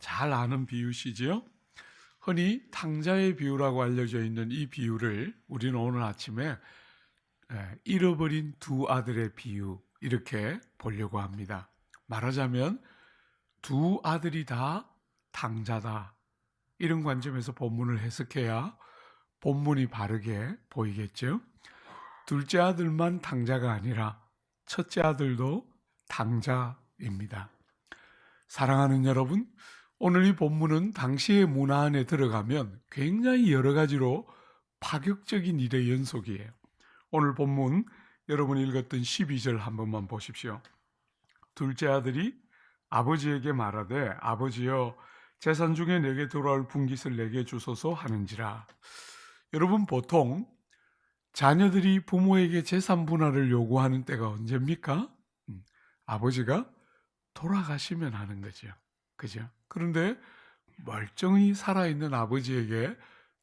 잘 아는 비유시지요? 흔히 탕자의 비유라고 알려져 있는 이 비유를 우리는 오늘 아침에 잃어버린 두 아들의 비유 이렇게 보려고 합니다. 말하자면 두 아들이 다 탕자다. 이런 관점에서 본문을 해석해야 본문이 바르게 보이겠죠? 둘째 아들만 탕자가 아니라 첫째 아들도 탕자입니다. 사랑하는 여러분, 오늘 이 본문은 당시의 문화 안에 들어가면 굉장히 여러 가지로 파격적인 일의 연속이에요. 오늘 본문 여러분이 읽었던 12절 한 번만 보십시오. 둘째 아들이 아버지에게 말하되 아버지여 재산 중에 내게 돌아올 분깃을 내게 주소서 하는지라. 여러분, 보통 자녀들이 부모에게 재산 분할을 요구하는 때가 언제입니까? 아버지가 돌아가시면 하는 거죠. 그죠? 그런데 멀쩡히 살아있는 아버지에게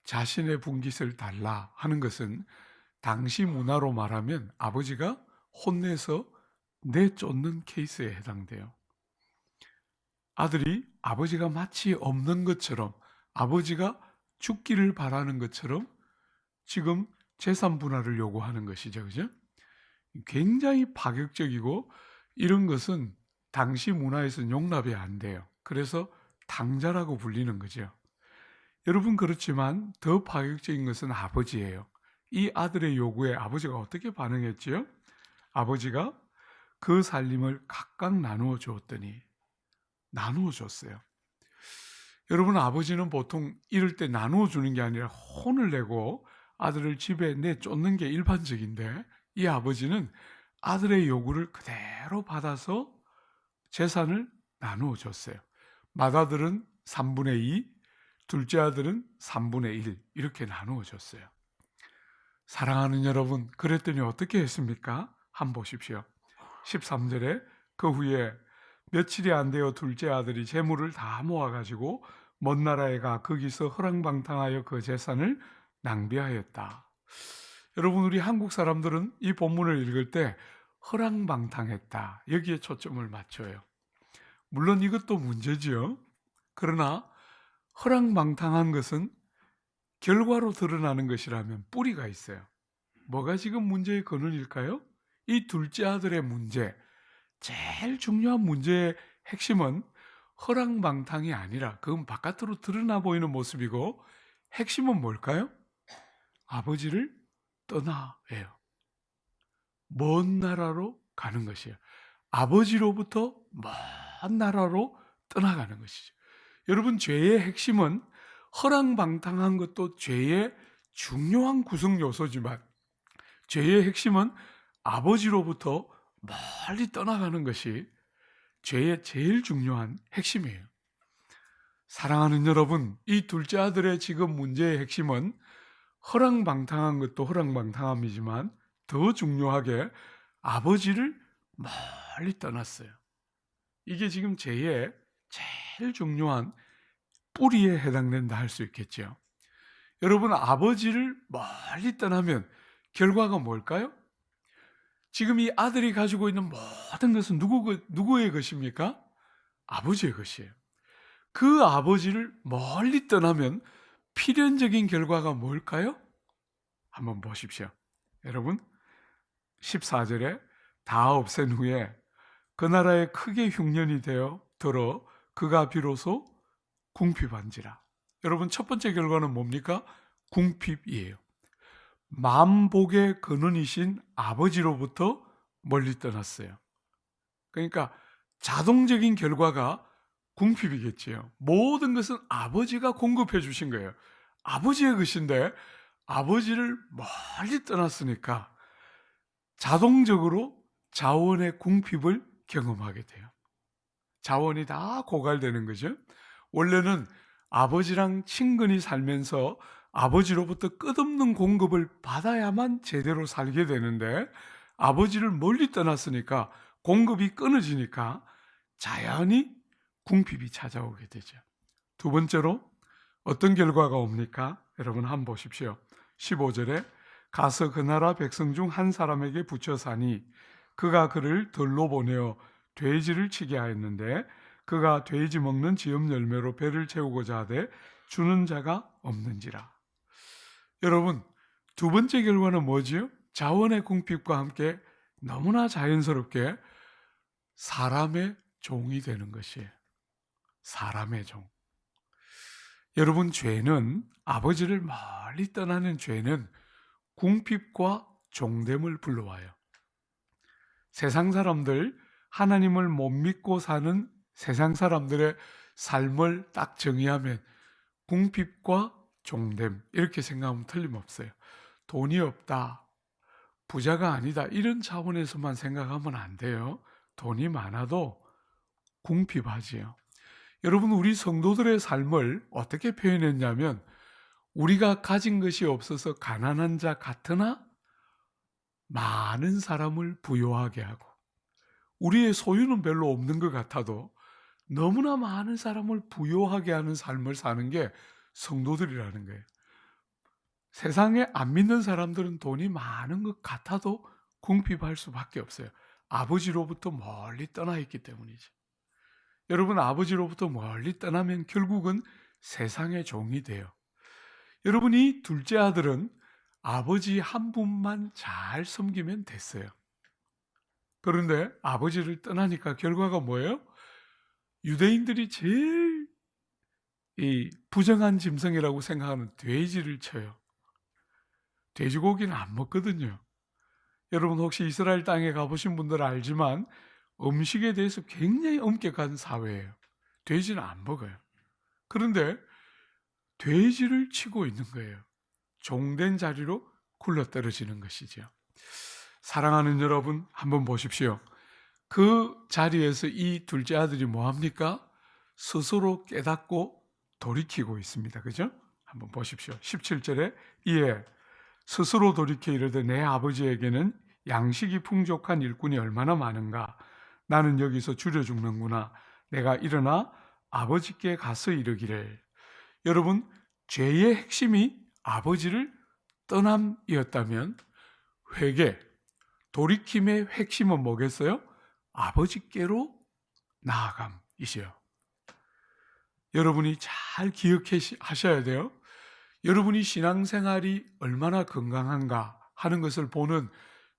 자신의 분깃을 달라 하는 것은 당시 문화로 말하면 아버지가 혼내서 내쫓는 케이스에 해당돼요. 아들이 아버지가 마치 없는 것처럼, 아버지가 죽기를 바라는 것처럼 지금 재산 분할을 요구하는 것이죠. 그죠? 굉장히 파격적이고 이런 것은 당시 문화에서는 용납이 안 돼요. 그래서 탕자라고 불리는 거죠. 여러분, 그렇지만 더 파격적인 것은 아버지예요. 이 아들의 요구에 아버지가 어떻게 반응했지요? 아버지가 그 살림을 각각 나누어 주었더니 나누어 줬어요. 여러분, 아버지는 보통 이럴 때 나누어 주는 게 아니라 혼을 내고 아들을 집에 내쫓는 게 일반적인데 이 아버지는 아들의 요구를 그대로 받아서 재산을 나누어 줬어요. 맏아들은 3분의 2, 둘째 아들은 3분의 1 이렇게 나누어 줬어요. 사랑하는 여러분, 그랬더니 어떻게 했습니까? 한번 보십시오. 13절에 그 후에 며칠이 안 되어 둘째 아들이 재물을 다 모아가지고 먼 나라에 가 거기서 허랑방탕하여 그 재산을 낭비하였다. 여러분, 우리 한국 사람들은 이 본문을 읽을 때 허랑방탕했다 여기에 초점을 맞춰요. 물론 이것도 문제지요. 그러나 허랑방탕한 것은 결과로 드러나는 것이라면 뿌리가 있어요. 뭐가 지금 문제의 근원일까요? 이 둘째 아들의 문제, 제일 중요한 문제의 핵심은 허랑방탕이 아니라 그건 바깥으로 드러나 보이는 모습이고 핵심은 뭘까요? 아버지를 떠나예요. 먼 나라로 가는 것이에요. 아버지로부터 먼 나라로 떠나가는 것이죠. 여러분, 죄의 핵심은 허랑방탕한 것도 죄의 중요한 구성 요소지만 죄의 핵심은 아버지로부터 멀리 떠나가는 것이 죄의 제일 중요한 핵심이에요. 사랑하는 여러분, 이 둘째 아들의 지금 문제의 핵심은 허랑방탕한 것도 허랑방탕함이지만 더 중요하게 아버지를 멀리 떠났어요. 이게 지금 죄의 제일 중요한 뿌리에 해당된다 할 수 있겠죠. 여러분, 아버지를 멀리 떠나면 결과가 뭘까요? 지금 이 아들이 가지고 있는 모든 것은 누구의 것입니까? 아버지의 것이에요. 그 아버지를 멀리 떠나면 필연적인 결과가 뭘까요? 한번 보십시오. 여러분, 14절에 다 없앤 후에 그 나라에 크게 흉년이 되어 들어 그가 비로소 궁핍한지라. 여러분, 첫 번째 결과는 뭡니까? 궁핍이에요. 만복의 근원이신 아버지로부터 멀리 떠났어요. 그러니까 자동적인 결과가 궁핍이겠지요. 모든 것은 아버지가 공급해 주신 거예요. 아버지의 것인데 아버지를 멀리 떠났으니까 자동적으로 자원의 궁핍을 경험하게 돼요. 자원이 다 고갈되는 거죠. 원래는 아버지랑 친근히 살면서 아버지로부터 끝없는 공급을 받아야만 제대로 살게 되는데 아버지를 멀리 떠났으니까 공급이 끊어지니까 자연히 궁핍이 찾아오게 되죠. 두 번째로 어떤 결과가 옵니까? 여러분, 한번 보십시오. 15절에 가서 그 나라 백성 중 한 사람에게 붙여 사니 그가 그를 들로 보내어 돼지를 치게 하였는데 그가 돼지 먹는 지엽 열매로 배를 채우고자 하되 주는 자가 없는지라. 여러분, 두 번째 결과는 뭐지요? 자원의 궁핍과 함께 너무나 자연스럽게 사람의 종이 되는 것이에요. 사람의 종. 여러분, 죄는, 아버지를 멀리 떠나는 죄는 궁핍과 종됨을 불러와요. 세상 사람들, 하나님을 못 믿고 사는 세상 사람들의 삶을 딱 정의하면 궁핍과 종됨, 이렇게 생각하면 틀림없어요. 돈이 없다, 부자가 아니다, 이런 차원에서만 생각하면 안 돼요. 돈이 많아도 궁핍하지요. 여러분, 우리 성도들의 삶을 어떻게 표현했냐면, 우리가 가진 것이 없어서 가난한 자 같으나 많은 사람을 부유하게 하고, 우리의 소유는 별로 없는 것 같아도 너무나 많은 사람을 부유하게 하는 삶을 사는 게 성도들이라는 거예요. 세상에 안 믿는 사람들은 돈이 많은 것 같아도 궁핍할 수밖에 없어요. 아버지로부터 멀리 떠나 있기 때문이죠. 여러분, 아버지로부터 멀리 떠나면 결국은 세상의 종이 돼요. 여러분, 이 둘째 아들은 아버지 한 분만 잘 섬기면 됐어요. 그런데 아버지를 떠나니까 결과가 뭐예요? 유대인들이 제일 부정한 짐승이라고 생각하는 돼지를 쳐요. 돼지고기는 안 먹거든요. 여러분, 혹시 이스라엘 땅에 가보신 분들은 알지만 음식에 대해서 굉장히 엄격한 사회예요. 돼지는 안 먹어요. 그런데 돼지를 치고 있는 거예요. 종된 자리로 굴러떨어지는 것이죠. 사랑하는 여러분, 한번 보십시오. 그 자리에서 이 둘째 아들이 뭐합니까? 스스로 깨닫고 돌이키고 있습니다. 그죠? 한번 보십시오. 17절에 이에 스스로 돌이켜 이르되 내 아버지에게는 양식이 풍족한 일꾼이 얼마나 많은가. 나는 여기서 줄여 죽는구나. 내가 일어나 아버지께 가서 이르기를. 여러분, 죄의 핵심이 아버지를 떠남이었다면 회개, 돌이킴의 핵심은 뭐겠어요? 아버지께로 나아감이시요. 여러분이 잘 기억하셔야 돼요. 여러분이 신앙생활이 얼마나 건강한가 하는 것을 보는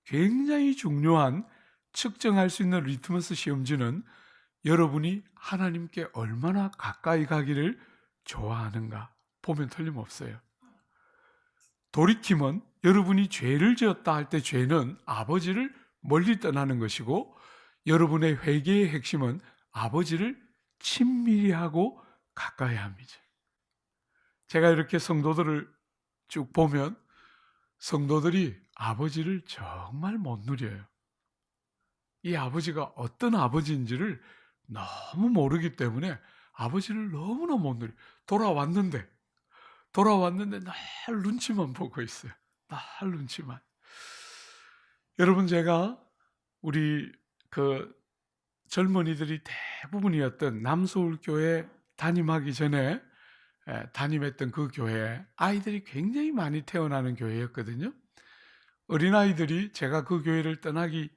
굉장히 중요한 측정할 수 있는 리트머스 시험지는 여러분이 하나님께 얼마나 가까이 가기를 좋아하는가 보면 틀림없어요. 돌이킴은 여러분이 죄를 지었다 할 때 죄는 아버지를 멀리 떠나는 것이고, 여러분의 회개의 핵심은 아버지를 친밀히 하고 가까이 합니다. 제가 이렇게 성도들을 쭉 보면 성도들이 아버지를 정말 못 누려요. 이 아버지가 어떤 아버지인지를 너무 모르기 때문에 아버지를 너무나 못 누려요. 돌아왔는데 날 눈치만 보고 있어요. 날 눈치만. 여러분, 제가 우리 젊은이들이 대부분이었던 남서울교회 담임하기 전에 담임했던 그 교회에 아이들이 굉장히 많이 태어나는 교회였거든요. 어린아이들이, 제가 그 교회를 떠나기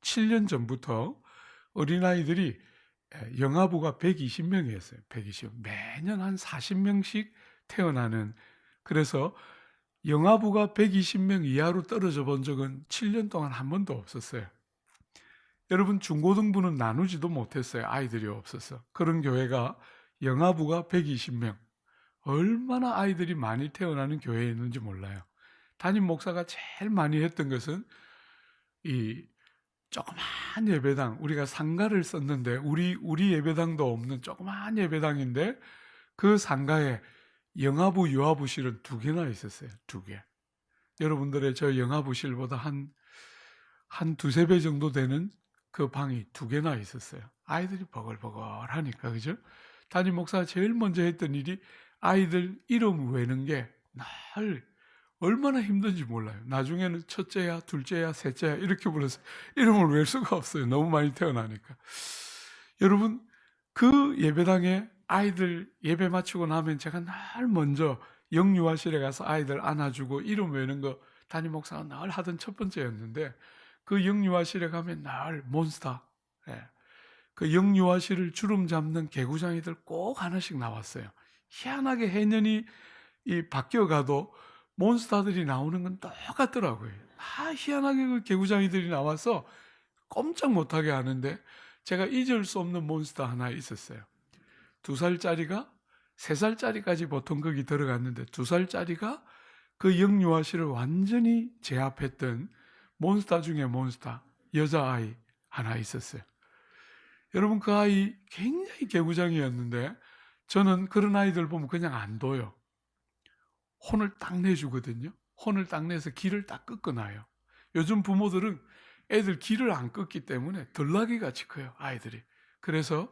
7년 전부터 어린아이들이 영아부가 120명이었어요. 120. 매년 한 40명씩 태어나는, 그래서 영아부가 120명 이하로 떨어져 본 적은 7년 동안 한 번도 없었어요. 여러분, 중고등부는 나누지도 못했어요. 아이들이 없어서. 그런 교회가 영아부가 120명. 얼마나 아이들이 많이 태어나는 교회였는지 몰라요. 담임 목사가 제일 많이 했던 것은 이 조그만 예배당, 우리가 상가를 썼는데 우리 예배당도 없는 조그만 예배당인데 그 상가에 영아부, 유아부실은 2개나 있었어요. 2개. 여러분들의 저 영아부실보다 한 두세 배 정도 되는 그 방이 2개나 있었어요. 아이들이 버글버글하니까, 그죠? 담임 목사가 제일 먼저 했던 일이 아이들 이름 외는 게 날 얼마나 힘든지 몰라요. 나중에는 첫째야, 둘째야, 셋째야 이렇게 불러서 이름을 외울 수가 없어요. 너무 많이 태어나니까. 여러분, 그 예배당에 아이들 예배 마치고 나면 제가 날 먼저 영유아실에 가서 아이들 안아주고 이름 외우는 거 담임 목사가 늘 하던 첫 번째였는데, 그 영유아실에 가면 늘 몬스터, 그 영유아실을 주름 잡는 개구장이들 꼭 하나씩 나왔어요. 희한하게 해년이 바뀌어가도 몬스터들이 나오는 건 똑같더라고요. 희한하게 그 개구장이들이 나와서 꼼짝 못하게 하는데, 제가 잊을 수 없는 몬스터 하나 있었어요. 2살짜리가 3살짜리까지 보통 거기 들어갔는데 2살짜리가 그 영유아실을 완전히 제압했던 몬스터 중에 몬스터, 여자아이 하나 있었어요. 여러분, 그 아이 굉장히 개구장이었는데 저는 그런 아이들 보면 그냥 안 둬요. 혼을 딱 내주거든요. 혼을 딱 내서 기를 딱 꺾어놔요. 요즘 부모들은 애들 기를 안 꺾기 때문에 덜나귀 같이 커요, 아이들이. 그래서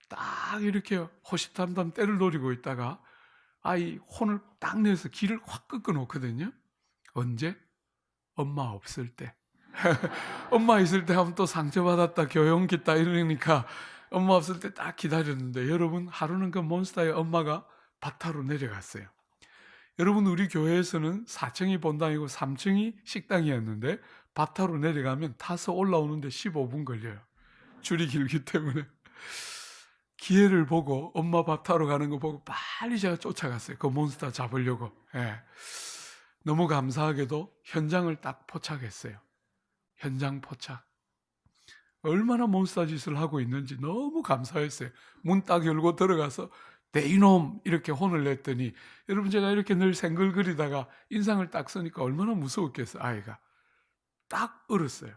딱 이렇게 호시탐탐 때를 노리고 있다가 아이 혼을 딱 내서 기를 확 꺾어 놓거든요. 언제? 엄마 없을 때. 엄마 있을 때 하면 또 상처받았다, 교용기다 이러니까 엄마 없을 때 딱 기다렸는데, 여러분, 하루는 그 몬스터의 엄마가 밭타로 내려갔어요. 여러분, 우리 교회에서는 4층이 본당이고 3층이 식당이었는데 밭타로 내려가면 타서 올라오는데 15분 걸려요. 줄이 길기 때문에. 기회를 보고 엄마 밥 타러 가는 거 보고 빨리 제가 쫓아갔어요. 그 몬스터 잡으려고. 예. 너무 감사하게도 현장을 딱 포착했어요. 현장 포착. 얼마나 몬스터 짓을 하고 있는지 너무 감사했어요. 문 딱 열고 들어가서 내 이놈 이렇게 혼을 냈더니, 여러분, 제가 이렇게 늘 생글거리다가 인상을 딱 쓰니까 얼마나 무서웠겠어요. 아이가 딱 얼었어요.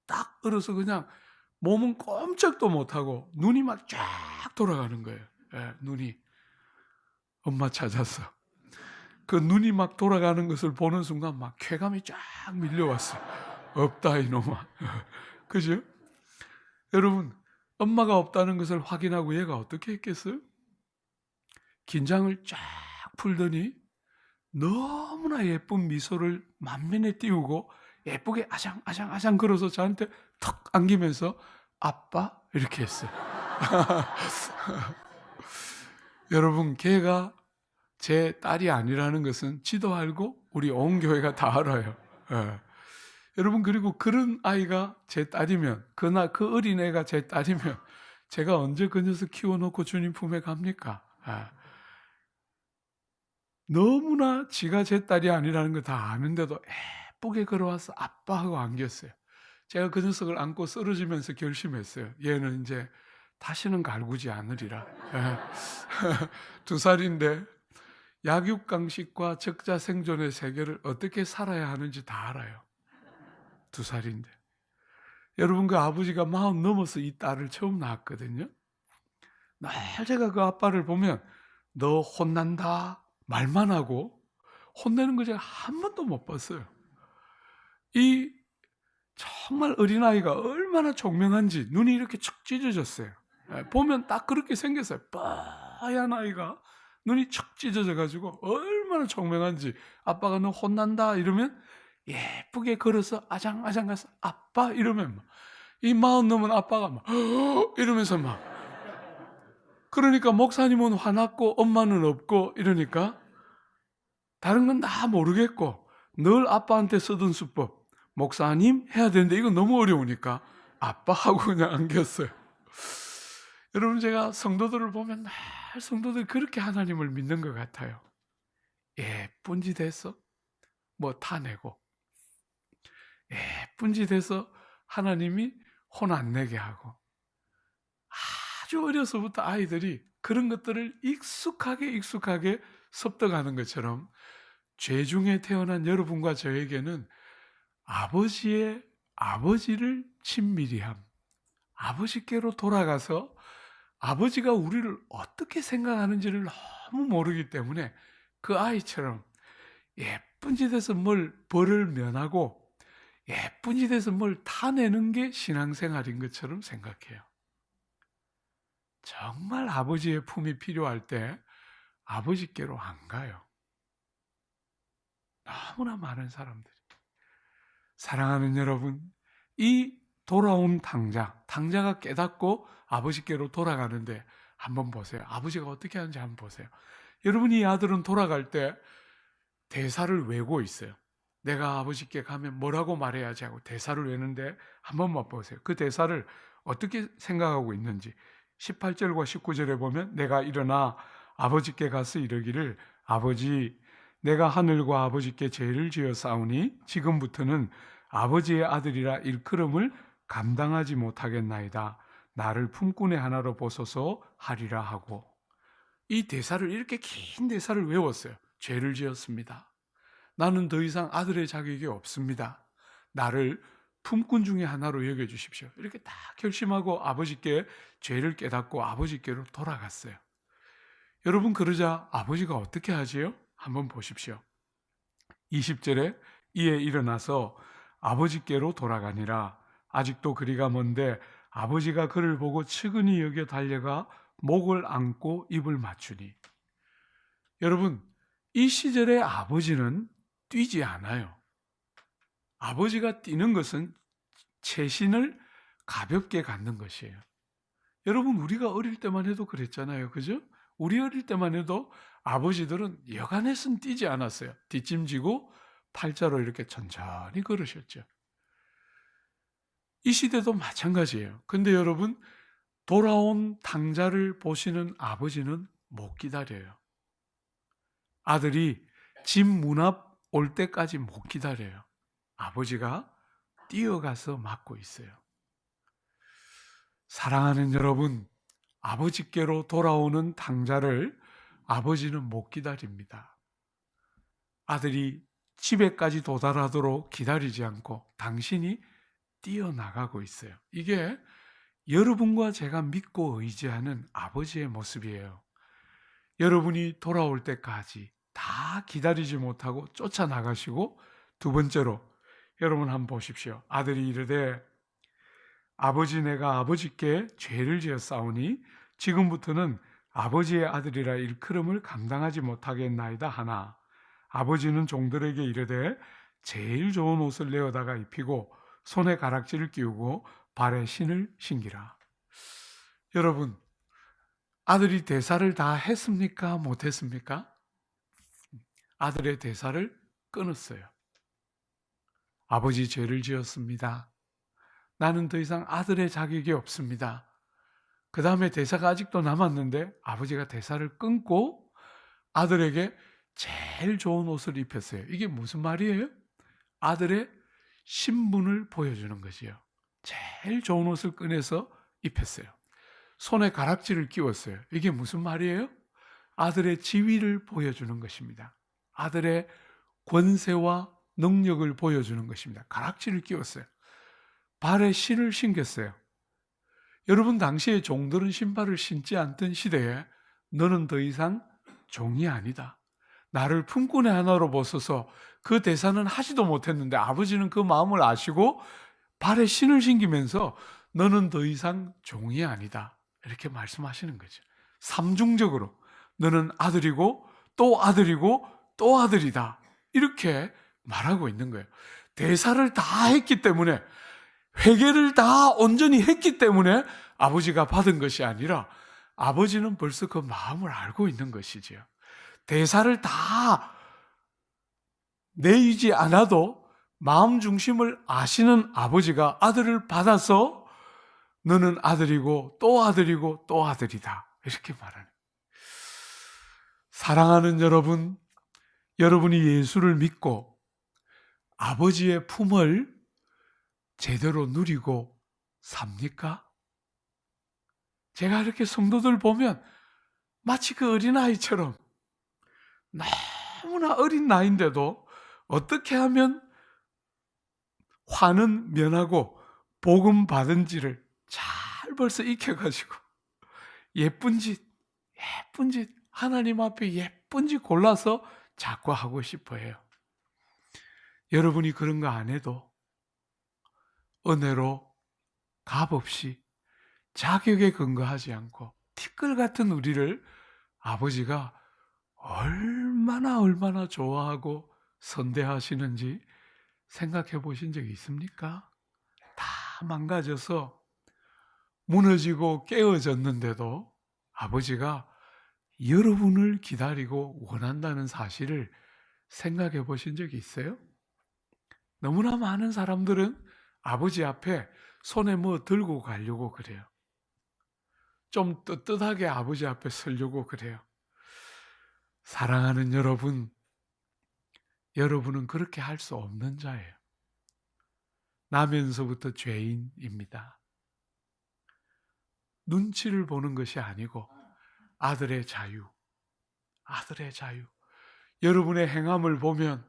딱 얼어서 그냥 몸은 꼼짝도 못하고 눈이 막 쫙 돌아가는 거예요. 예, 눈이. 엄마 찾았어. 그 눈이 막 돌아가는 것을 보는 순간 막 쾌감이 쫙 밀려왔어요. 없다 이놈아. 그죠? 여러분, 엄마가 없다는 것을 확인하고 얘가 어떻게 했겠어요? 긴장을 쫙 풀더니 너무나 예쁜 미소를 만면에 띄우고 예쁘게 아장아장 걸어서 저한테 턱 안기면서 아빠 이렇게 했어요. 여러분, 걔가 제 딸이 아니라는 것은 지도 알고 우리 온 교회가 다 알아요. 예. 여러분, 그리고 그런 아이가 제 딸이면, 그 어린애가 제 딸이면 제가 언제 그 녀석 키워놓고 주님 품에 갑니까? 예. 너무나 지가 제 딸이 아니라는 거 다 아는데도 예쁘게 걸어와서 아빠 하고 안겼어요. 제가 그 녀석을 안고 쓰러지면서 결심했어요. 얘는 이제 다시는 갈구지 않으리라. 2살인데 약육강식과 적자생존의 세계를 어떻게 살아야 하는지 다 알아요. 2살인데. 여러분, 그 아버지가 40 넘어서 이 딸을 처음 낳았거든요. 날 제가 그 아빠를 보면 너 혼난다 말만 하고 혼내는 거 제가 한 번도 못 봤어요. 이 정말 어린아이가 얼마나 총명한지 눈이 이렇게 척 찢어졌어요. 보면 딱 그렇게 생겼어요. 뽀얀 아이가 눈이 척 찢어져가지고 얼마나 총명한지. 아빠가 너 혼난다 이러면 예쁘게 걸어서 아장아장 가서 아빠 이러면 이 40 넘은 아빠가 막 이러면서 막, 그러니까 목사님은 화났고 엄마는 없고 이러니까 다른 건 다 모르겠고 늘 아빠한테 쓰던 수법 목사님 해야 되는데 이건 너무 어려우니까 아빠 하고 그냥 안겼어요. 여러분, 제가 성도들을 보면 늘 성도들이 그렇게 하나님을 믿는 것 같아요. 예쁜 짓 해서 뭐 타내고, 예쁜 짓 해서 하나님이 혼 안 내게 하고, 아주 어려서부터 아이들이 그런 것들을 익숙하게 습득하는 것처럼 죄 중에 태어난 여러분과 저에게는 아버지를 친밀히 함, 아버지께로 돌아가서 아버지가 우리를 어떻게 생각하는지를 너무 모르기 때문에 그 아이처럼 예쁜 짓에서 뭘 벌을 면하고 예쁜 짓에서 뭘 타내는 게 신앙생활인 것처럼 생각해요. 정말 아버지의 품이 필요할 때 아버지께로 안 가요. 너무나 많은 사람들이. 사랑하는 여러분, 이 돌아온 당자가 깨닫고 아버지께로 돌아가는데 한번 보세요. 아버지가 어떻게 하는지 한번 보세요. 여러분, 이 아들은 돌아갈 때 대사를 외고 있어요. 내가 아버지께 가면 뭐라고 말해야지 하고 대사를 외는데 한 번만 보세요. 그 대사를 어떻게 생각하고 있는지 18절과 19절에 보면 내가 일어나 아버지께 가서 이르기를 아버지 내가 하늘과 아버지께 죄를 지어 싸우니 지금부터는 아버지의 아들이라 일컬음을 감당하지 못하겠나이다. 나를 품꾼의 하나로 보소서 하리라 하고 이 대사를 이렇게 긴 대사를 외웠어요. 죄를 지었습니다. 나는 더 이상 아들의 자격이 없습니다. 나를 품꾼 중에 하나로 여겨주십시오. 이렇게 딱 결심하고 아버지께 죄를 깨닫고 아버지께로 돌아갔어요. 여러분 그러자 아버지가 어떻게 하지요? 한번 보십시오. 20절에 이에 일어나서 아버지께로 돌아가니라. 아직도 거리가 먼데 아버지가 그를 보고 측은히 여겨 달려가 목을 안고 입을 맞추니. 여러분 이 시절에 아버지는 뛰지 않아요. 아버지가 뛰는 것은 채신을 가볍게 갖는 것이에요. 여러분 우리가 어릴 때만 해도 그랬잖아요. 그죠? 우리 어릴 때만 해도 아버지들은 여간해서는 뛰지 않았어요. 뒷짐지고 팔자로 이렇게 천천히 걸으셨죠. 이 시대도 마찬가지예요. 근데 여러분 돌아온 당자를 보시는 아버지는 못 기다려요. 아들이 집 문 앞 올 때까지 못 기다려요. 아버지가 뛰어가서 맞고 있어요. 사랑하는 여러분, 아버지께로 돌아오는 당자를 아버지는 못 기다립니다. 아들이 집에까지 도달하도록 기다리지 않고 당신이 뛰어나가고 있어요. 이게 여러분과 제가 믿고 의지하는 아버지의 모습이에요. 여러분이 돌아올 때까지 다 기다리지 못하고 쫓아나가시고 두 번째로 여러분 한번 보십시오. 아들이 이르되 아버지 내가 아버지께 죄를 지어 싸우니 지금부터는 아버지의 아들이라 일컬음을 감당하지 못하겠나이다 하나 아버지는 종들에게 이르되 제일 좋은 옷을 내어다가 입히고 손에 가락지를 끼우고 발에 신을 신기라. 여러분 아들이 대사를 다 했습니까? 못했습니까? 아들의 대사를 끊었어요. 아버지 죄를 지었습니다. 나는 더 이상 아들의 자격이 없습니다. 그 다음에 대사가 아직도 남았는데 아버지가 대사를 끊고 아들에게 제일 좋은 옷을 입혔어요. 이게 무슨 말이에요? 아들의 신분을 보여주는 것이요. 제일 좋은 옷을 꺼내서 입혔어요. 손에 가락지를 끼웠어요. 이게 무슨 말이에요? 아들의 지위를 보여주는 것입니다. 아들의 권세와 능력을 보여주는 것입니다. 가락지를 끼웠어요. 발에 신을 신겼어요. 여러분 당시에 종들은 신발을 신지 않던 시대에 너는 더 이상 종이 아니다. 나를 품꾼의 하나로 보소서. 그 대사는 하지도 못했는데 아버지는 그 마음을 아시고 발에 신을 신기면서 너는 더 이상 종이 아니다. 이렇게 말씀하시는 거죠. 삼중적으로 너는 아들이고 또 아들이고 또 아들이다. 이렇게 말하고 있는 거예요. 대사를 다 했기 때문에 회개를 다 온전히 했기 때문에 아버지가 받은 것이 아니라 아버지는 벌써 그 마음을 알고 있는 것이지요. 대사를 다 내이지 않아도 마음 중심을 아시는 아버지가 아들을 받아서 너는 아들이고 또 아들이고 또 아들이다. 이렇게 말하는. 사랑하는 여러분, 여러분이 예수를 믿고 아버지의 품을 제대로 누리고 삽니까? 제가 이렇게 성도들 보면 마치 그 어린아이처럼 너무나 어린 나이인데도 어떻게 하면 화는 면하고 복음 받은지를 잘 벌써 익혀가지고 예쁜 짓 하나님 앞에 예쁜 짓 골라서 자꾸 하고 싶어 해요. 여러분이 그런 거 안 해도 은혜로 값없이 자격에 근거하지 않고 티끌 같은 우리를 아버지가 얼마나 좋아하고 선대하시는지 생각해 보신 적이 있습니까? 다 망가져서 무너지고 깨어졌는데도 아버지가 여러분을 기다리고 원한다는 사실을 생각해 보신 적이 있어요? 너무나 많은 사람들은 아버지 앞에 손에 뭐 들고 가려고 그래요. 좀 떳떳하게 아버지 앞에 서려고 그래요. 사랑하는 여러분, 여러분은 그렇게 할 수 없는 자예요. 나면서부터 죄인입니다. 눈치를 보는 것이 아니고 아들의 자유, 아들의 자유. 여러분의 행함을 보면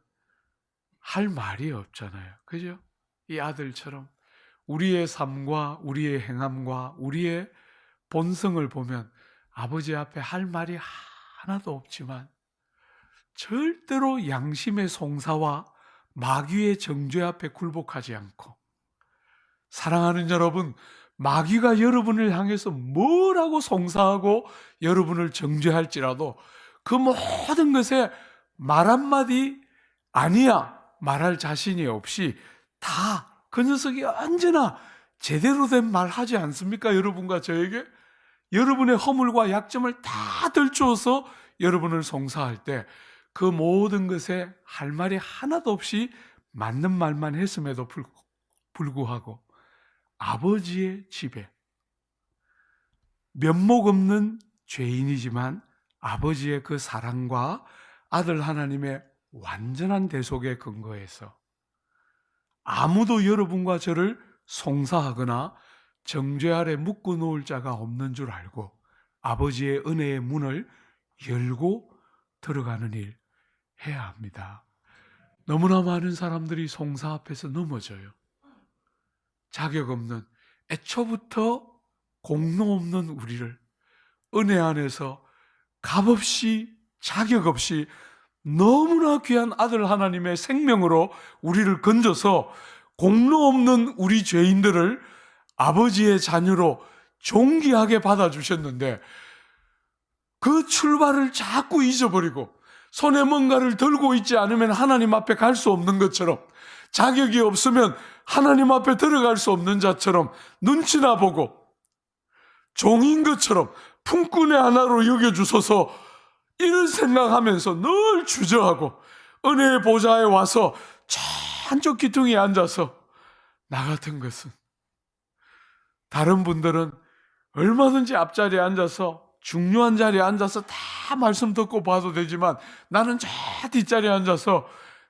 할 말이 없잖아요. 그죠? 이 아들처럼 우리의 삶과 우리의 행함과 우리의 본성을 보면 아버지 앞에 할 말이 하나도 없지만 절대로 양심의 송사와 마귀의 정죄 앞에 굴복하지 않고, 사랑하는 여러분, 마귀가 여러분을 향해서 뭐라고 송사하고 여러분을 정죄할지라도 그 모든 것에 말 한마디 아니야 말할 자신이 없이 다 그 녀석이 언제나 제대로 된 말 하지 않습니까? 여러분과 저에게 여러분의 허물과 약점을 다 들추어서 여러분을 송사할 때 그 모든 것에 할 말이 하나도 없이 맞는 말만 했음에도 불구하고 아버지의 집에 면목 없는 죄인이지만 아버지의 그 사랑과 아들 하나님의 완전한 대속에 근거해서 아무도 여러분과 저를 송사하거나 정죄 아래 묶어 놓을 자가 없는 줄 알고 아버지의 은혜의 문을 열고 들어가는 일 해야 합니다. 너무나 많은 사람들이 송사 앞에서 넘어져요. 자격 없는, 애초부터 공로 없는 우리를 은혜 안에서 값없이 자격 없이 너무나 귀한 아들 하나님의 생명으로 우리를 건져서 공로 없는 우리 죄인들을 아버지의 자녀로 존귀하게 받아주셨는데 그 출발을 자꾸 잊어버리고 손에 뭔가를 들고 있지 않으면 하나님 앞에 갈 수 없는 것처럼, 자격이 없으면 하나님 앞에 들어갈 수 없는 자처럼 눈치나 보고 종인 것처럼 품꾼의 하나로 여겨주소서 이런 생각하면서 늘 주저하고 은혜의 보좌에 와서 한쪽 기둥에 앉아서 나 같은 것은, 다른 분들은 얼마든지 앞자리에 앉아서 중요한 자리에 앉아서 다 말씀 듣고 봐도 되지만 나는 저 뒷자리에 앉아서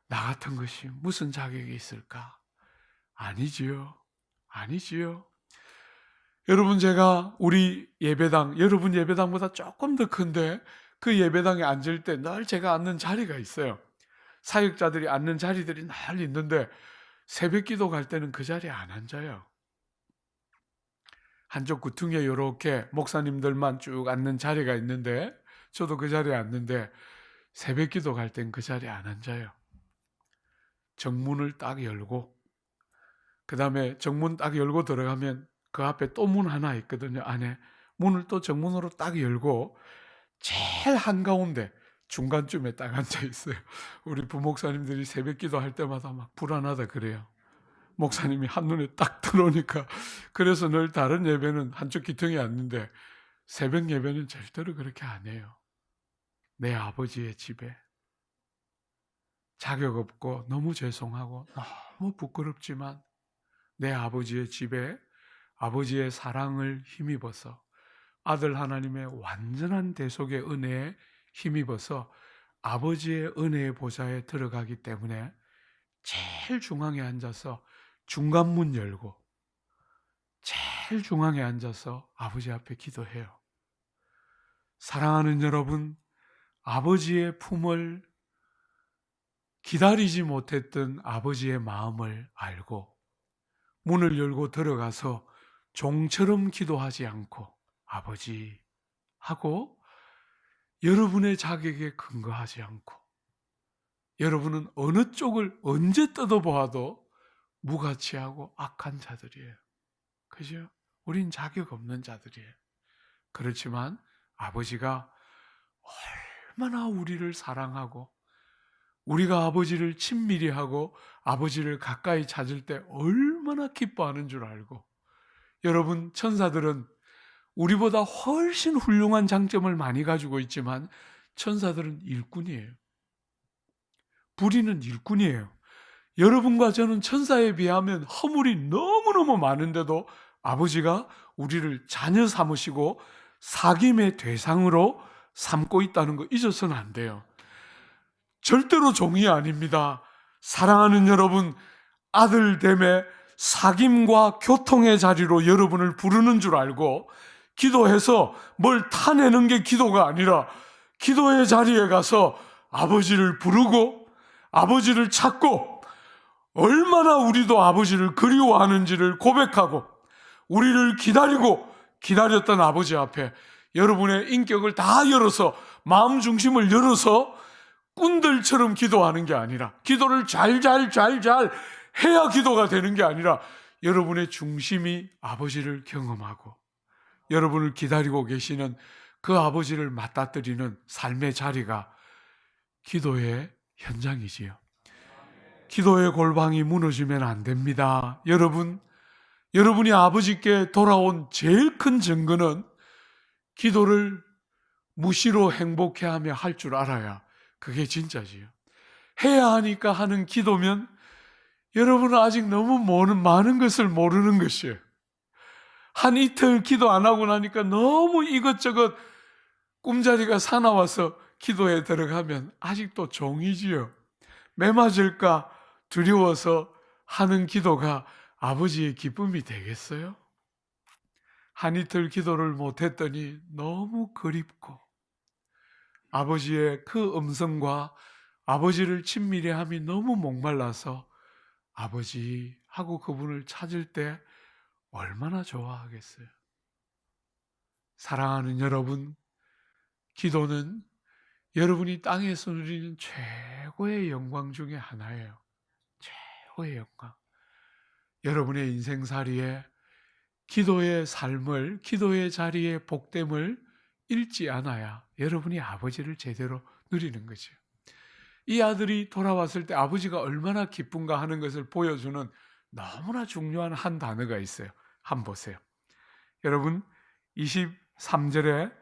나 같은 것이 무슨 자격이 있을까? 아니지요. 아니지요. 여러분, 제가 우리 예배당, 여러분 예배당보다 조금 더 큰데 그 예배당에 앉을 때 늘 제가 앉는 자리가 있어요. 사역자들이 앉는 자리들이 늘 있는데 새벽 기도 갈 때는 그 자리에 안 앉아요. 한쪽 구퉁에 이렇게 목사님들만 쭉 앉는 자리가 있는데 저도 그 자리에 앉는데 새벽 기도 갈 땐 그 자리에 안 앉아요. 정문을 딱 열고, 그 다음에 정문 딱 열고 들어가면 그 앞에 또 문 하나 있거든요. 안에 문을 또 정문으로 딱 열고 제일 한가운데 중간쯤에 딱 앉아 있어요. 우리 부목사님들이 새벽 기도할 때마다 막 불안하다 그래요. 목사님이 한눈에 딱 들어오니까. 그래서 늘 다른 예배는 한쪽 기둥에 앉는데 새벽 예배는 절대로 그렇게 안 해요. 내 아버지의 집에 자격 없고 너무 죄송하고 너무 부끄럽지만 내 아버지의 집에 아버지의 사랑을 힘입어서 아들 하나님의 완전한 대속의 은혜에 힘입어서 아버지의 은혜의 보좌에 들어가기 때문에 제일 중앙에 앉아서 중간문 열고 제일 중앙에 앉아서 아버지 앞에 기도해요. 사랑하는 여러분, 아버지의 품을 기다리지 못했던 아버지의 마음을 알고 문을 열고 들어가서 종처럼 기도하지 않고 아버지 하고 여러분의 자격에 근거하지 않고, 여러분은 어느 쪽을 언제 뜯어보아도 무가치하고 악한 자들이에요. 그죠? 우린 자격 없는 자들이에요. 그렇지만 아버지가 얼마나 우리를 사랑하고 우리가 아버지를 친밀히 하고 아버지를 가까이 찾을 때 얼마나 기뻐하는 줄 알고, 여러분, 천사들은 우리보다 훨씬 훌륭한 장점을 많이 가지고 있지만 천사들은 일꾼이에요. 불의는 일꾼이에요. 여러분과 저는 천사에 비하면 허물이 너무너무 많은데도 아버지가 우리를 자녀 삼으시고 사귐의 대상으로 삼고 있다는 거 잊어서는 안 돼요. 절대로 종이 아닙니다. 사랑하는 여러분, 아들됨의 사귐과 교통의 자리로 여러분을 부르는 줄 알고 기도해서 뭘 타내는 게 기도가 아니라 기도의 자리에 가서 아버지를 부르고 아버지를 찾고 얼마나 우리도 아버지를 그리워하는지를 고백하고 우리를 기다리고 기다렸던 아버지 앞에 여러분의 인격을 다 열어서 마음 중심을 열어서 꾼들처럼 기도하는 게 아니라 기도를 잘 해야 기도가 되는 게 아니라 여러분의 중심이 아버지를 경험하고 여러분을 기다리고 계시는 그 아버지를 맞닥뜨리는 삶의 자리가 기도의 현장이지요. 기도의 골방이 무너지면 안 됩니다. 여러분이 아버지께 돌아온 제일 큰 증거는 기도를 무시로 행복해하며 할 줄 알아야 그게 진짜지요. 해야 하니까 하는 기도면 여러분은 아직 너무 많은 것을 모르는 것이에요. 한 이틀 기도 안 하고 나니까 너무 이것저것 꿈자리가 사나워서 기도에 들어가면 아직도 종이지요. 매 맞을까 두려워서 하는 기도가 아버지의 기쁨이 되겠어요? 한 이틀 기도를 못했더니 너무 그립고 아버지의 그 음성과 아버지를 친밀히 함이 너무 목말라서 아버지 하고 그분을 찾을 때 얼마나 좋아하겠어요. 사랑하는 여러분, 기도는 여러분이 땅에서 누리는 최고의 영광 중에 하나예요. 최고의 영광. 여러분의 인생살이에 기도의 삶을, 기도의 자리에 복됨을 잃지 않아야 여러분이 아버지를 제대로 누리는 거죠. 이 아들이 돌아왔을 때 아버지가 얼마나 기쁜가 하는 것을 보여주는 너무나 중요한 한 단어가 있어요. 한번 보세요. 여러분 23절에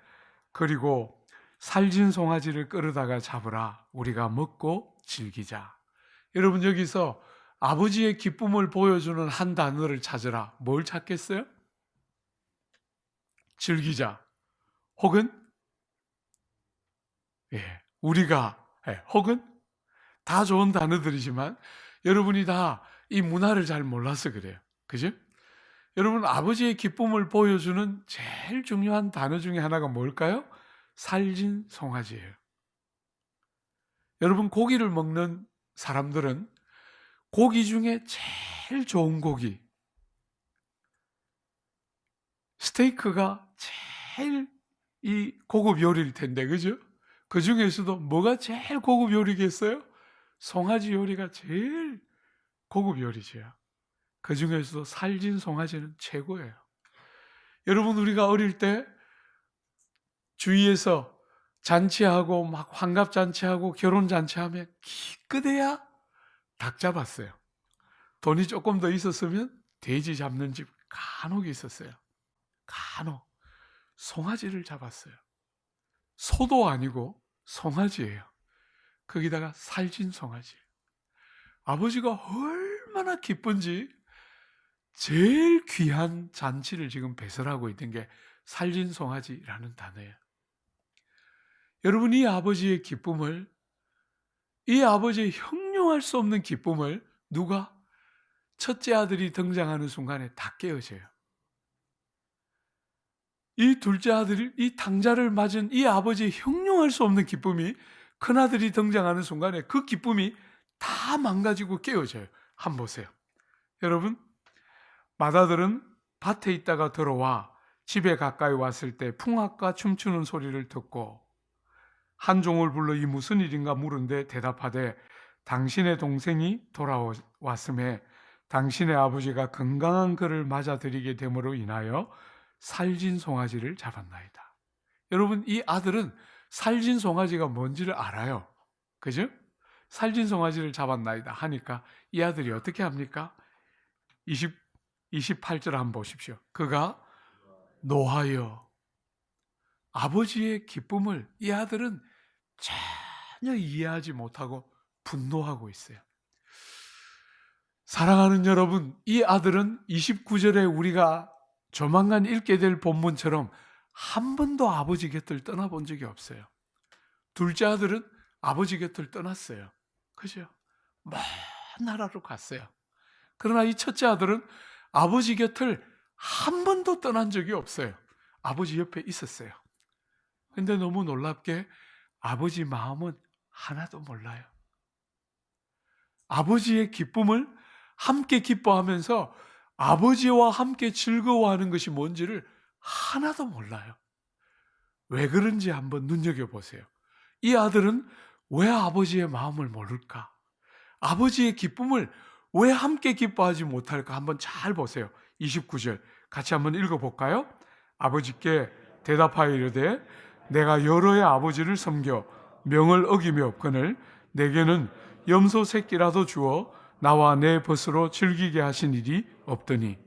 그리고 살진 송아지를 끌어다가 잡으라 우리가 먹고 즐기자. 여러분 여기서 아버지의 기쁨을 보여주는 한 단어를 찾으라. 뭘 찾겠어요? 즐기자. 혹은 우리가 혹은 다 좋은 단어들이지만 여러분이 다 이 문화를 잘 몰라서 그래요. 그죠? 여러분 아버지의 기쁨을 보여주는 제일 중요한 단어 중에 하나가 뭘까요? 살진 송아지예요. 여러분 고기를 먹는 사람들은 고기 중에 제일 좋은 고기 스테이크가 제일 이 고급 요리일 텐데 그죠? 그 중에서도 뭐가 제일 고급 요리겠어요? 송아지 요리가 제일 고급 요리죠. 그 중에서도 살진 송아지는 최고예요. 여러분 우리가 어릴 때 주위에서 잔치하고 막 환갑잔치하고 결혼잔치하면 기껏해야 닭 잡았어요. 돈이 조금 더 있었으면 돼지 잡는 집 간혹 있었어요. 간혹 송아지를 잡았어요. 소도 아니고 송아지예요. 거기다가 살진 송아지. 아버지가 얼마나 기쁜지 제일 귀한 잔치를 지금 배설하고 있는 게 살진 송아지라는 단어예요. 여러분 이 아버지의 기쁨을 이 아버지의 형용할 수 없는 기쁨을 누가 첫째 아들이 등장하는 순간에 다 깨어져요. 이 둘째 아들이 이 당자를 맞은 이 아버지의 형용할 수 없는 기쁨이 큰아들이 등장하는 순간에 그 기쁨이 다 망가지고 깨어져요. 한번 보세요. 여러분 맏아들은 밭에 있다가 들어와 집에 가까이 왔을 때 풍악과 춤추는 소리를 듣고 한 종을 불러 이 무슨 일인가 물은데 대답하되 당신의 동생이 돌아왔음에 당신의 아버지가 건강한 그를 맞아들이게 됨으로 인하여 살진 송아지를 잡았나이다. 여러분 이 아들은 살진 송아지가 뭔지를 알아요. 그죠? 살진 송아지를 잡았나이다 하니까 이 아들이 어떻게 합니까? 28절 한번 보십시오. 그가 노하여 아버지의 기쁨을 이 아들은 전혀 이해하지 못하고 분노하고 있어요. 사랑하는 여러분, 이 아들은 29절에 우리가 조만간 읽게 될 본문처럼 한 번도 아버지 곁을 떠나본 적이 없어요. 둘째 아들은 아버지 곁을 떠났어요. 그죠? 먼 나라로 갔어요. 그러나 이 첫째 아들은 아버지 곁을 한 번도 떠난 적이 없어요. 아버지 옆에 있었어요. 근데 너무 놀랍게 아버지 마음은 하나도 몰라요. 아버지의 기쁨을 함께 기뻐하면서 아버지와 함께 즐거워하는 것이 뭔지를 하나도 몰라요. 왜 그런지 한번 눈여겨보세요. 이 아들은 왜 아버지의 마음을 모를까? 아버지의 기쁨을 왜 함께 기뻐하지 못할까? 한번 잘 보세요. 29절 같이 한번 읽어볼까요? 아버지께 대답하여 이르되 내가 여러의 아버지를 섬겨 명을 어기며 없거늘 내게는 염소 새끼라도 주어 나와 내 벗으로 즐기게 하신 일이 없더니.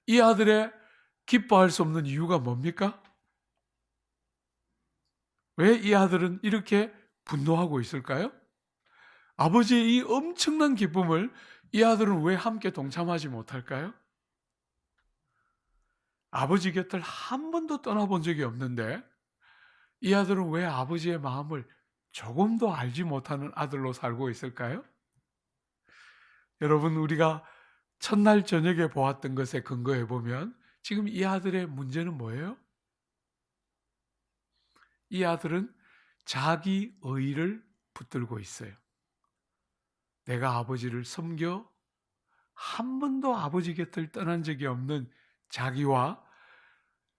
이 아들의 기뻐할 수 없는 이유가 뭡니까? 왜 이 아들은 이렇게 분노하고 있을까요? 아버지의 이 엄청난 기쁨을 이 아들은 왜 함께 동참하지 못할까요? 아버지 곁을 한 번도 떠나본 적이 없는데 이 아들은 왜 아버지의 마음을 조금도 알지 못하는 아들로 살고 있을까요? 여러분, 우리가 첫날 저녁에 보았던 것에 근거해 보면 지금 이 아들의 문제는 뭐예요? 이 아들은 자기 의의를 붙들고 있어요. 내가 아버지를 섬겨 한 번도 아버지 곁을 떠난 적이 없는 자기와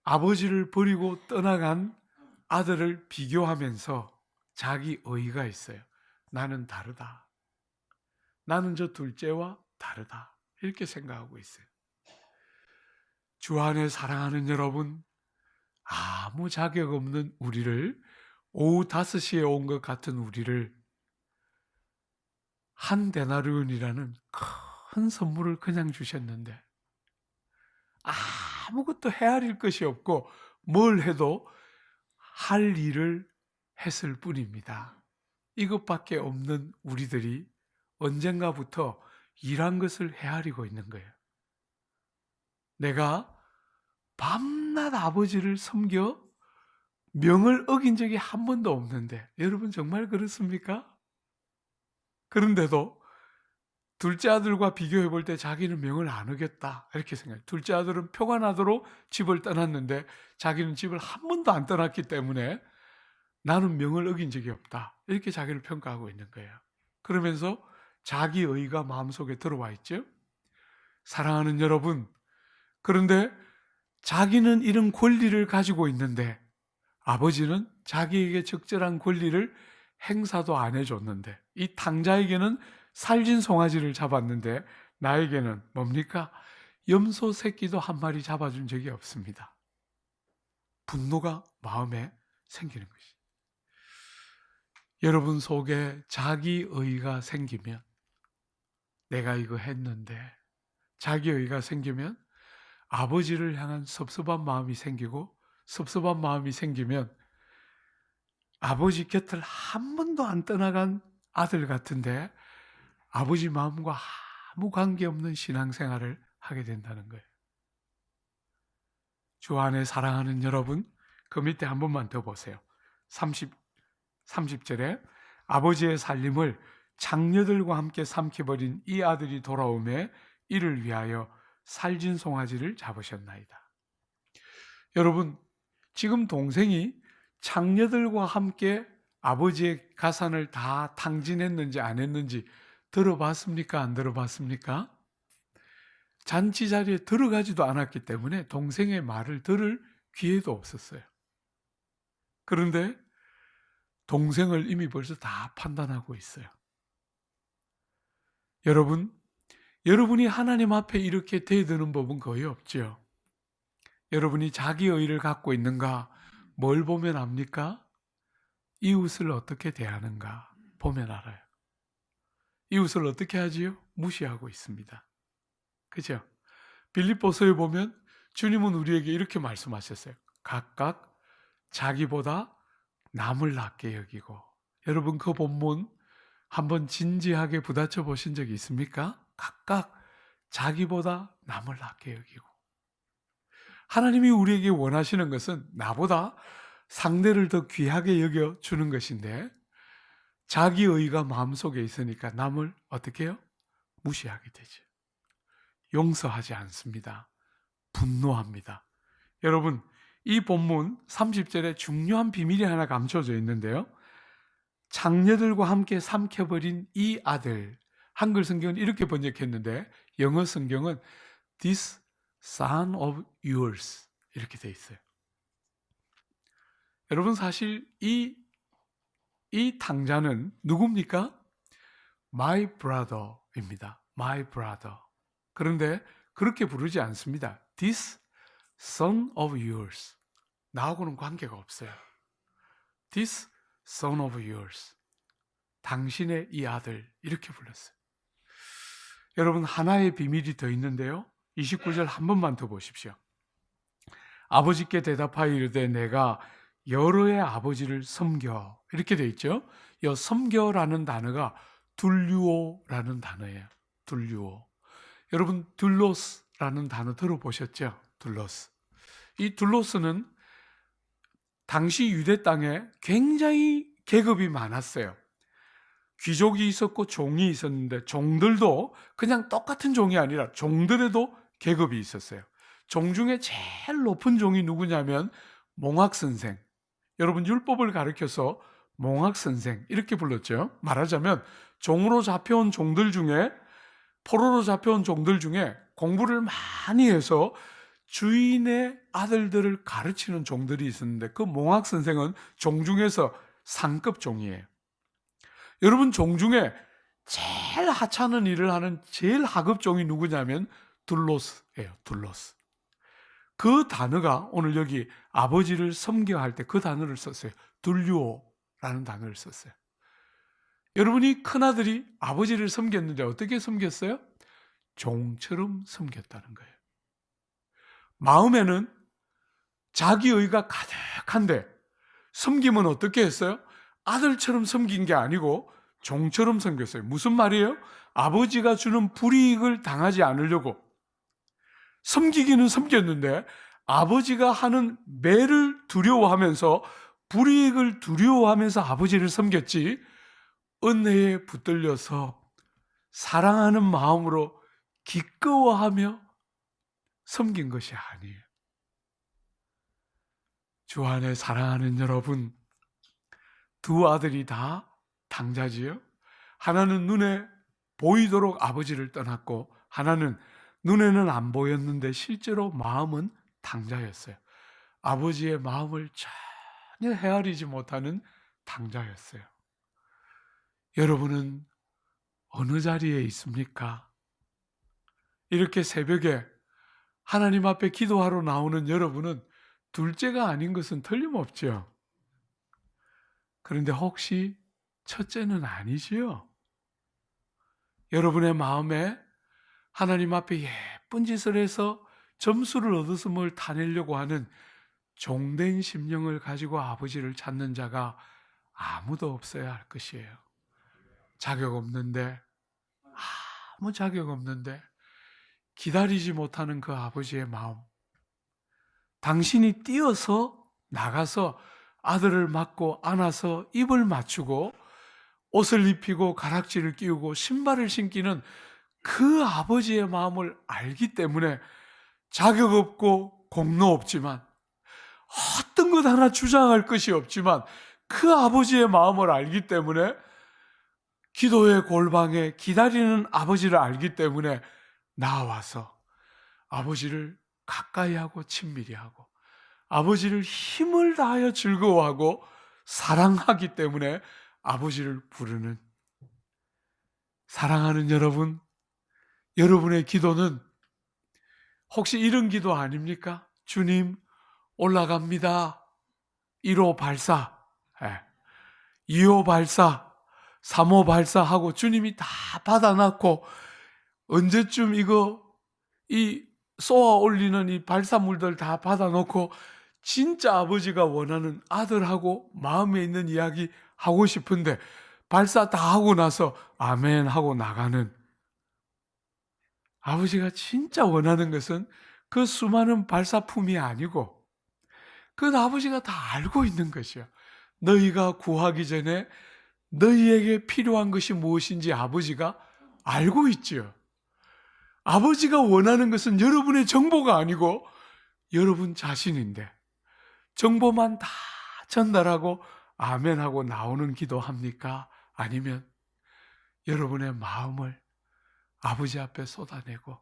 아버지를 버리고 떠나간 아들을 비교하면서 자기 의의가 있어요. 나는 다르다. 나는 저 둘째와 다르다. 이렇게 생각하고 있어요. 주 안에 사랑하는 여러분, 아무 자격 없는 우리를, 오후 5시에 온 것 같은 우리를 한 데나리온이라는 큰 선물을 그냥 주셨는데 아무것도 헤아릴 것이 없고 뭘 해도 할 일을 했을 뿐입니다. 이것밖에 없는 우리들이 언젠가부터 일한 것을 헤아리고 있는 거예요. 내가 밤낮 아버지를 섬겨 명을 어긴 적이 한 번도 없는데 여러분 정말 그렇습니까? 그런데도 둘째 아들과 비교해 볼 때 자기는 명을 안 어겼다 이렇게 생각해요. 둘째 아들은 표가 나도록 집을 떠났는데 자기는 집을 한 번도 안 떠났기 때문에 나는 명을 어긴 적이 없다 이렇게 자기를 평가하고 있는 거예요. 그러면서 자기 의의가 마음속에 들어와 있죠. 사랑하는 여러분, 그런데 자기는 이런 권리를 가지고 있는데 아버지는 자기에게 적절한 권리를 행사도 안 해줬는데 이 탕자에게는 살진 송아지를 잡았는데 나에게는 뭡니까? 염소 새끼도 한 마리 잡아준 적이 없습니다. 분노가 마음에 생기는 것이. 여러분 속에 자기의의가 생기면 내가 이거 했는데 자기의의가 생기면 아버지를 향한 섭섭한 마음이 생기고 섭섭한 마음이 생기면 아버지 곁을 한 번도 안 떠나간 아들 같은데 아버지 마음과 아무 관계없는 신앙생활을 하게 된다는 거예요. 주 안에 사랑하는 여러분, 그 밑에 한 번만 더 보세요. 30절에 아버지의 살림을 장녀들과 함께 삼켜버린 이 아들이 돌아오매 이를 위하여 살진 송아지를 잡으셨나이다. 여러분, 지금 동생이 장녀들과 함께 아버지의 가산을 다 탕진했는지 안 했는지 들어봤습니까? 안 들어봤습니까? 잔치 자리에 들어가지도 않았기 때문에 동생의 말을 들을 기회도 없었어요. 그런데 동생을 이미 벌써 다 판단하고 있어요. 여러분이 하나님 앞에 이렇게 대드는 법은 거의 없죠. 여러분이 자기 의의를 갖고 있는가? 뭘 보면 압니까? 이웃을 어떻게 대하는가 보면 알아요. 이웃을 어떻게 하지요? 무시하고 있습니다. 그죠? 빌립보서에 보면 주님은 우리에게 이렇게 말씀하셨어요. 각각 자기보다 남을 낮게 여기고. 여러분 그 본문 한번 진지하게 부딪혀 보신 적이 있습니까? 각각 자기보다 남을 낮게 여기고. 하나님이 우리에게 원하시는 것은 나보다 상대를 더 귀하게 여겨주는 것인데, 자기 의가 마음속에 있으니까 남을 어떻게 해요? 무시하게 되죠. 용서하지 않습니다. 분노합니다. 여러분, 이 본문 30절에 중요한 비밀이 하나 감춰져 있는데요. 장녀들과 함께 삼켜버린 이 아들, 한글 성경은 이렇게 번역했는데 영어 성경은 This son of yours 이렇게 돼 있어요. 여러분, 사실 이 탕자는 누굽니까? My brother입니다. My brother. 그런데 그렇게 부르지 않습니다. This son of yours. 나하고는 관계가 없어요. This son of yours. 당신의 이 아들. 이렇게 불렀어요. 여러분, 하나의 비밀이 더 있는데요. 29절 한 번만 더 보십시오. 아버지께 대답하여 이르되 내가 여러의 아버지를 섬겨. 이렇게 돼 있죠. 이 섬겨라는 단어가 둘류오라는 단어예요. 둘류오. 여러분, 둘로스라는 단어 들어보셨죠? 둘로스. 이 둘로스는 당시 유대 땅에 굉장히 계급이 많았어요. 귀족이 있었고 종이 있었는데, 종들도 그냥 똑같은 종이 아니라 종들에도 계급이 있었어요. 종 중에 제일 높은 종이 누구냐면 몽학선생. 여러분, 율법을 가르쳐서 몽학선생 이렇게 불렀죠. 말하자면 종으로 잡혀온 종들 중에, 포로로 잡혀온 종들 중에 공부를 많이 해서 주인의 아들들을 가르치는 종들이 있었는데, 그 몽학선생은 종 중에서 상급 종이에요. 여러분, 종 중에 제일 하찮은 일을 하는 제일 하급 종이 누구냐면 둘로스예요. 둘로스. 그 단어가 오늘 여기 아버지를 섬겨 할 때 그 단어를 썼어요. 둘류오라는 단어를 썼어요. 여러분이 큰아들이 아버지를 섬겼는데 어떻게 섬겼어요? 종처럼 섬겼다는 거예요. 마음에는 자기 의가 가득한데 섬김은 어떻게 했어요? 아들처럼 섬긴 게 아니고 종처럼 섬겼어요. 무슨 말이에요? 아버지가 주는 불이익을 당하지 않으려고 섬기기는 섬겼는데, 아버지가 하는 매를 두려워하면서, 불이익을 두려워하면서 아버지를 섬겼지, 은혜에 붙들려서 사랑하는 마음으로 기꺼워하며 섬긴 것이 아니에요. 주 안에 사랑하는 여러분, 두 아들이 다 탕자지요. 하나는 눈에 보이도록 아버지를 떠났고, 하나는 눈에는 안 보였는데 실제로 마음은 탕자였어요. 아버지의 마음을 전혀 헤아리지 못하는 탕자였어요. 여러분은 어느 자리에 있습니까? 이렇게 새벽에 하나님 앞에 기도하러 나오는 여러분은 둘째가 아닌 것은 틀림없죠. 그런데 혹시 첫째는 아니지요? 여러분의 마음에 하나님 앞에 예쁜 짓을 해서 점수를 얻어서 뭘 타내려고 하는 종된 심령을 가지고 아버지를 찾는 자가 아무도 없어야 할 것이에요. 자격 없는데, 아무 자격 없는데 기다리지 못하는 그 아버지의 마음. 당신이 뛰어서 나가서 아들을 맞고 안아서 입을 맞추고 옷을 입히고 가락지를 끼우고 신발을 신기는 그 아버지의 마음을 알기 때문에 자격 없고 공로 없지만, 어떤 것 하나 주장할 것이 없지만 그 아버지의 마음을 알기 때문에, 기도의 골방에 기다리는 아버지를 알기 때문에 나와서 아버지를 가까이 하고 친밀히 하고 아버지를 힘을 다하여 즐거워하고 사랑하기 때문에 아버지를 부르는, 사랑하는 여러분, 여러분의 기도는 혹시 이런 기도 아닙니까? 주님, 올라갑니다. 1호 발사, 2호 발사, 3호 발사하고 주님이 다 받아놨고, 언제쯤 이 쏘아 올리는 이 발사물들 다 받아놓고 진짜 아버지가 원하는 아들하고 마음에 있는 이야기 하고 싶은데 발사 다 하고 나서 아멘 하고 나가는, 아버지가 진짜 원하는 것은 그 수많은 발사품이 아니고 그건 아버지가 다 알고 있는 것이야. 너희가 구하기 전에 너희에게 필요한 것이 무엇인지 아버지가 알고 있지요. 아버지가 원하는 것은 여러분의 정보가 아니고 여러분 자신인데, 정보만 다 전달하고 아멘하고 나오는 기도합니까? 아니면 여러분의 마음을 아버지 앞에 쏟아내고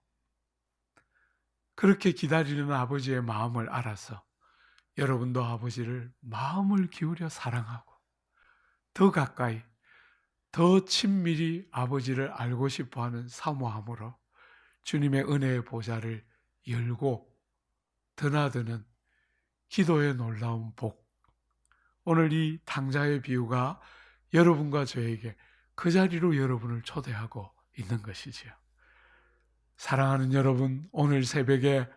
그렇게 기다리는 아버지의 마음을 알아서 여러분도 아버지를 마음을 기울여 사랑하고 더 가까이, 더 친밀히 아버지를 알고 싶어하는 사모함으로 주님의 은혜의 보좌를 열고 드나드는 기도의 놀라운 복, 오늘 이 당자의 비유가 여러분과 저에게 그 자리로 여러분을 초대하고 있는 것이지요. 사랑하는 여러분, 오늘 새벽에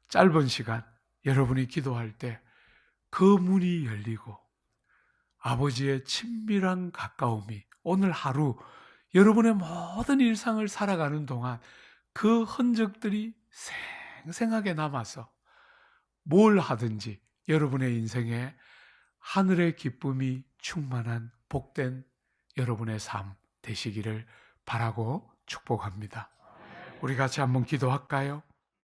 짧은 시간 여러분이 기도할 때 그 문이 열리고 아버지의 친밀한 가까움이 오늘 하루 여러분의 모든 일상을 살아가는 동안 그 흔적들이 생생하게 남아서 뭘 하든지 여러분의 인생에 하늘의 기쁨이 충만한 복된 여러분의 삶 되시기를 바라고 축복합니다. 우리 같이 한번 기도할까요?